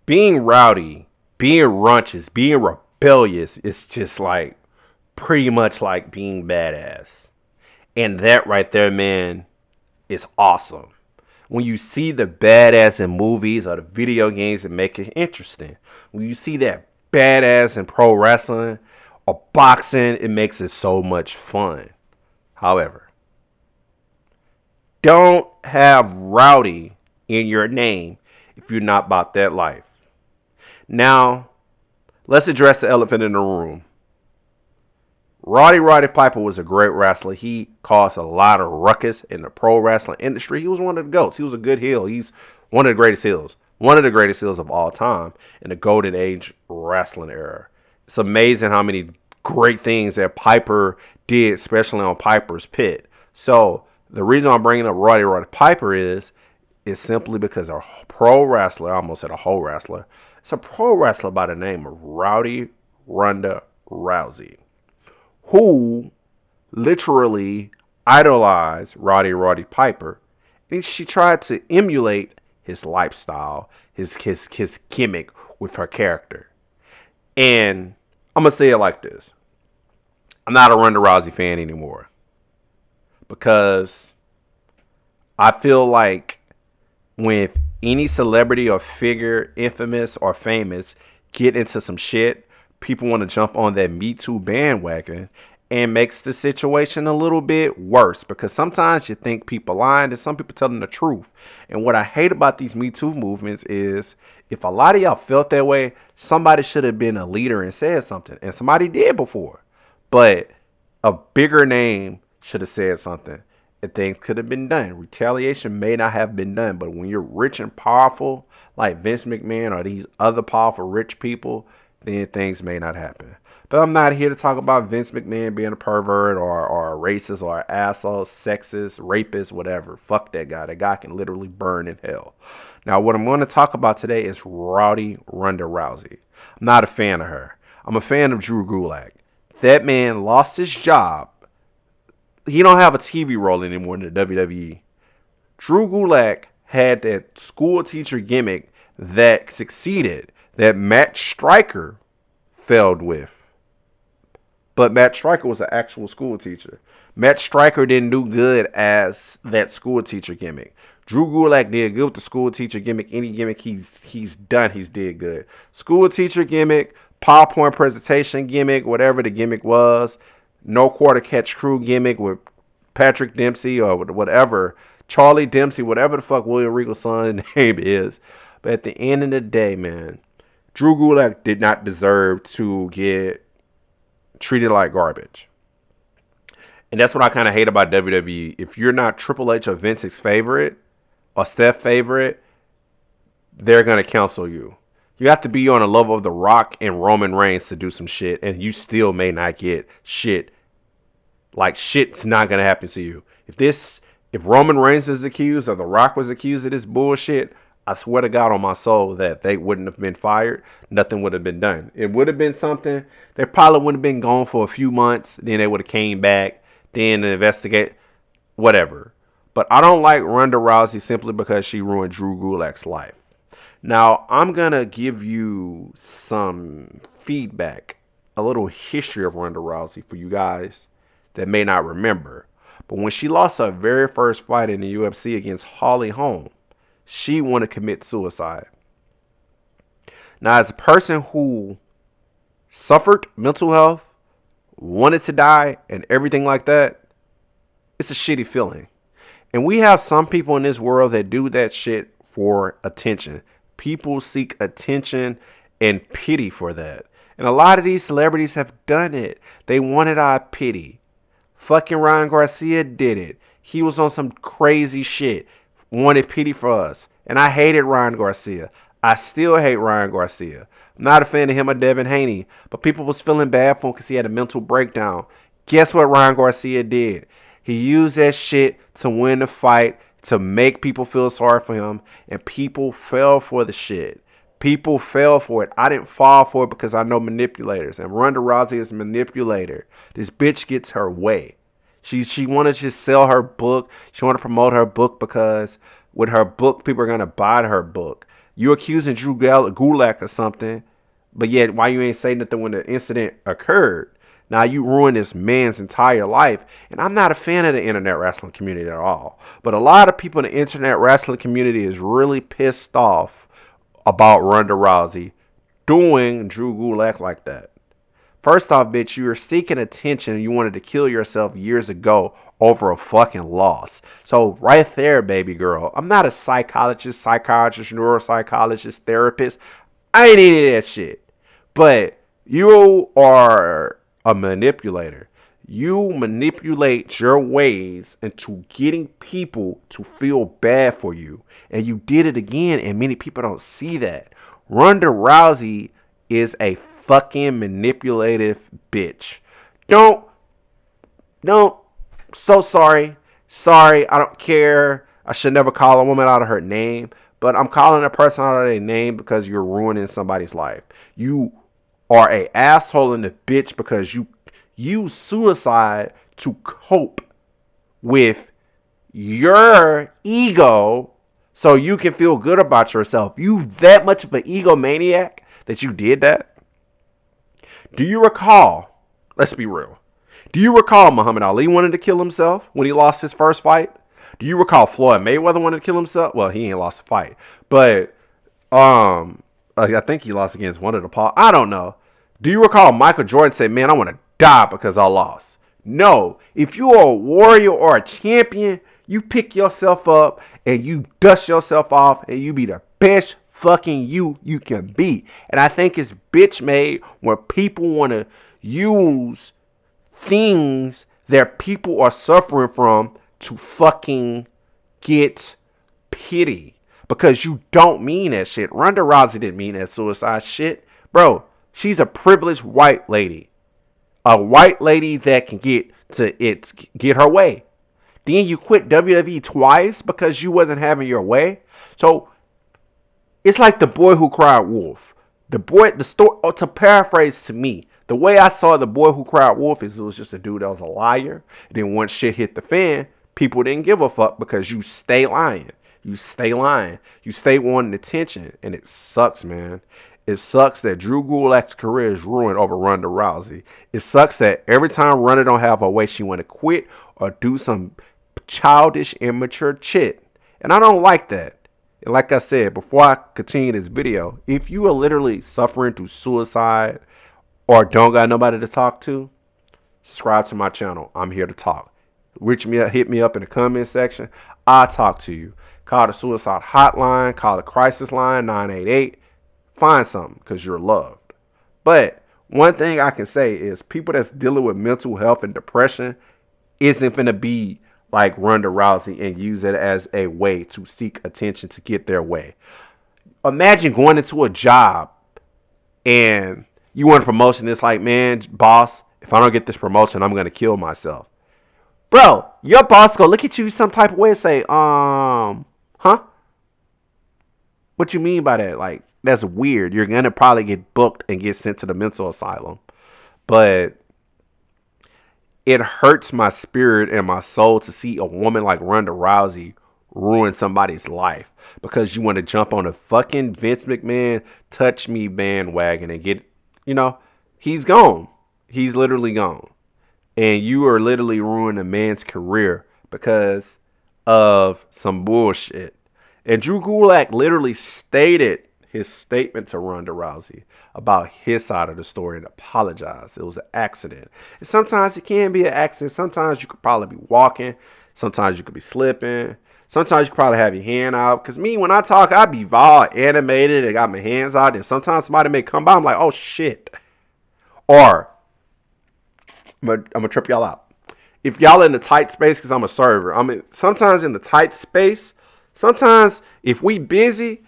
being rowdy, being runches, being rebellious is just like pretty much like being badass. And that right there, man, is awesome. When you see the badass in movies or the video games, it make it interesting. When you see that badass in pro wrestling or boxing, it makes it so much fun. However, don't have rowdy in your name if you're not about that life. Now, let's address the elephant in the room. Roddy Piper was a great wrestler. He caused a lot of ruckus in the pro wrestling industry. He was one of the GOATs. He was a good heel. He's one of the greatest heels. One of the greatest heels of all time in the golden age wrestling era. It's amazing how many great things that Piper did, especially on Piper's Pit. So the reason I'm bringing up Roddy Piper is simply because a pro wrestler, I almost said a whole wrestler, it's a pro wrestler by the name of Ronda Rousey, who literally idolized Roddy Piper, and she tried to emulate his lifestyle, his gimmick with her character. And I'm gonna say it like this: I'm not a Ronda Rousey fan anymore because I feel like when any celebrity or figure, infamous or famous, get into some shit, people want to jump on that Me Too bandwagon and makes the situation a little bit worse because sometimes you think people lying and some people telling the truth. And what I hate about these Me Too movements is if a lot of y'all felt that way, somebody should have been a leader and said something. And somebody did before. But a bigger name should have said something. And things could have been done. Retaliation may not have been done. But when you're rich and powerful, like Vince McMahon or these other powerful rich people, then things may not happen. But I'm not here to talk about Vince McMahon being a pervert or a racist or an asshole, sexist, rapist, whatever. Fuck that guy. That guy can literally burn in hell. Now, what I'm going to talk about today is Ronda Rousey. I'm not a fan of her. I'm a fan of Drew Gulak. That man lost his job. He don't have a TV role anymore in the WWE. Drew Gulak had that school teacher gimmick that succeeded, that Matt Striker failed with. But Matt Striker was an actual school teacher. Matt Striker didn't do good as that school teacher gimmick. Drew Gulak did good with the school teacher gimmick. Any gimmick he's done, he's did good. School teacher gimmick, PowerPoint presentation gimmick, whatever the gimmick was, no quarter catch crew gimmick with Patrick Dempsey or whatever, Charlie Dempsey, whatever the fuck William Regal's son's name is. But at the end of the day, man, Drew Gulak did not deserve to get treated like garbage. And that's what I kind of hate about WWE. If you're not Triple H or Vince's favorite or Steph's favorite, they're going to cancel you. You have to be on the level of The Rock and Roman Reigns to do some shit, and you still may not get shit. Like, shit's not going to happen to you. If Roman Reigns is accused or The Rock was accused of this bullshit, I swear to God on my soul that they wouldn't have been fired. Nothing would have been done. It would have been something. They probably would have been gone for a few months. Then they would have came back. Then investigate. Whatever. But I don't like Ronda Rousey simply because she ruined Drew Gulak's life. Now, I'm going to give you some feedback. A little history of Ronda Rousey for you guys that may not remember. But when she lost her very first fight in the UFC against Holly Holm, she wanted to commit suicide. Now, as a person who suffered mental health, wanted to die, and everything like that, it's a shitty feeling. And we have some people in this world that do that shit for attention. People seek attention and pity for that. And a lot of these celebrities have done it. They wanted our pity. Fucking Ryan Garcia did it. He was on some crazy shit. Wanted pity for us. And I hated Ryan Garcia. I still hate Ryan Garcia. I'm not a fan of him or Devin Haney. But people was feeling bad for him because he had a mental breakdown. Guess what Ryan Garcia did? He used that shit to win the fight, to make people feel sorry for him. And people fell for the shit. People fell for it. I didn't fall for it because I know manipulators. And Ronda Rousey is a manipulator. This bitch gets her way. She wanted to just sell her book. She wanted to promote her book because with her book, people are going to buy her book. You accusing Gulak of something, but yet why you ain't say nothing when the incident occurred? Now you ruined this man's entire life. And I'm not a fan of the internet wrestling community at all. But a lot of people in the internet wrestling community is really pissed off about Ronda Rousey doing Drew Gulak like that. First off, bitch, you were seeking attention and you wanted to kill yourself years ago over a fucking loss. So right there, baby girl, I'm not a psychiatrist, neuropsychologist, therapist. I ain't any of that shit. But you are a manipulator. You manipulate your ways into getting people to feel bad for you. And you did it again, and many people don't see that. Ronda Rousey is a fucking manipulative bitch. Don't, don't, so sorry. Sorry, I don't care. I should never call a woman out of her name. But I'm calling a person out of their name because you're ruining somebody's life. You are a asshole and a bitch because you use suicide to cope with your ego so you can feel good about yourself. You that much of an egomaniac that you did that? Do you recall, let's be real, do you recall Muhammad Ali wanted to kill himself when he lost his first fight? Do you recall Floyd Mayweather wanted to kill himself? Well, he ain't lost a fight. But, I think he lost against one of the Paul. I don't know. Do you recall Michael Jordan said, man, I want to die because I lost? No. If you are a warrior or a champion, you pick yourself up and you dust yourself off and you be the best fucking you can be. And I think it's bitch made when people want to use things that people are suffering from to fucking get pity. Because you don't mean that shit. Ronda Rousey didn't mean that suicide shit. Bro, she's a privileged white lady. A white lady that can get her way. Then you quit WWE twice because you wasn't having your way. So it's like the boy who cried wolf. The story, to paraphrase to me, the way I saw the boy who cried wolf is it was just a dude that was a liar. And then once shit hit the fan, people didn't give a fuck because you stay lying. You stay lying. You stay wanting attention. And it sucks, man. It sucks that Drew Gulak's career is ruined over Ronda Rousey. It sucks that every time Ronda don't have her way, she want to quit or do some childish, immature shit. And I don't like that. And like I said, before I continue this video, if you are literally suffering through suicide or don't got nobody to talk to, subscribe to my channel. I'm here to talk. Reach me up, hit me up in the comment section. I'll talk to you. Call the suicide hotline. Call the crisis line, 988. Find something because you're loved. But one thing I can say is people that's dealing with mental health and depression isn't going to be like Ronda Rousey and use it as a way to seek attention to get their way. Imagine going into a job and you want a promotion. It's like, man, boss, if I don't get this promotion, I'm going to kill myself. Bro, your boss go look at you some type of way and say, huh? What you mean by that? Like, that's weird. You're going to probably get booked and get sent to the mental asylum. But it hurts my spirit and my soul to see a woman like Ronda Rousey ruin somebody's life because you want to jump on a fucking Vince McMahon touch me bandwagon and get, he's gone. He's literally gone. And you are literally ruining a man's career because of some bullshit. And Drew Gulak literally stated his statement to Ronda Rousey about his side of the story and apologized. It was an accident. And sometimes it can be an accident. Sometimes you could probably be walking. Sometimes you could be slipping. Sometimes you could probably have your hand out. Because me, when I talk, I be all animated and got my hands out. And sometimes somebody may come by. I'm like, oh, shit. Or, I'm going to trip y'all out. If y'all in the tight space, because I'm a server. Sometimes in the tight space, sometimes if we busy,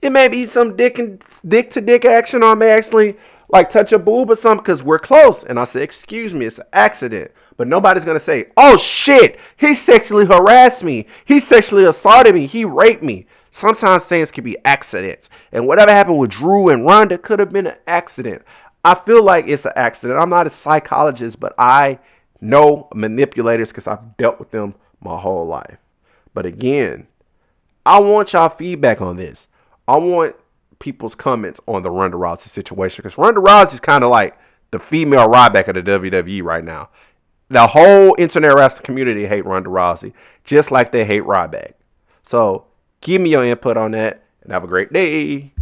it may be some dick to dick action, or I may actually like touch a boob or something because we're close. And I say, excuse me, it's an accident. But nobody's going to say, oh shit, he sexually harassed me. He sexually assaulted me. He raped me. Sometimes things can be accidents. And whatever happened with Drew and Ronda could have been an accident. I feel like it's an accident. I'm not a psychologist, but I know manipulators because I've dealt with them my whole life. But again, I want y'all feedback on this. I want people's comments on the Ronda Rousey situation, because Ronda Rousey's kind of like the female Ryback of the WWE right now. The whole internet wrestling community hate Ronda Rousey, just like they hate Ryback. So give me your input on that, and have a great day.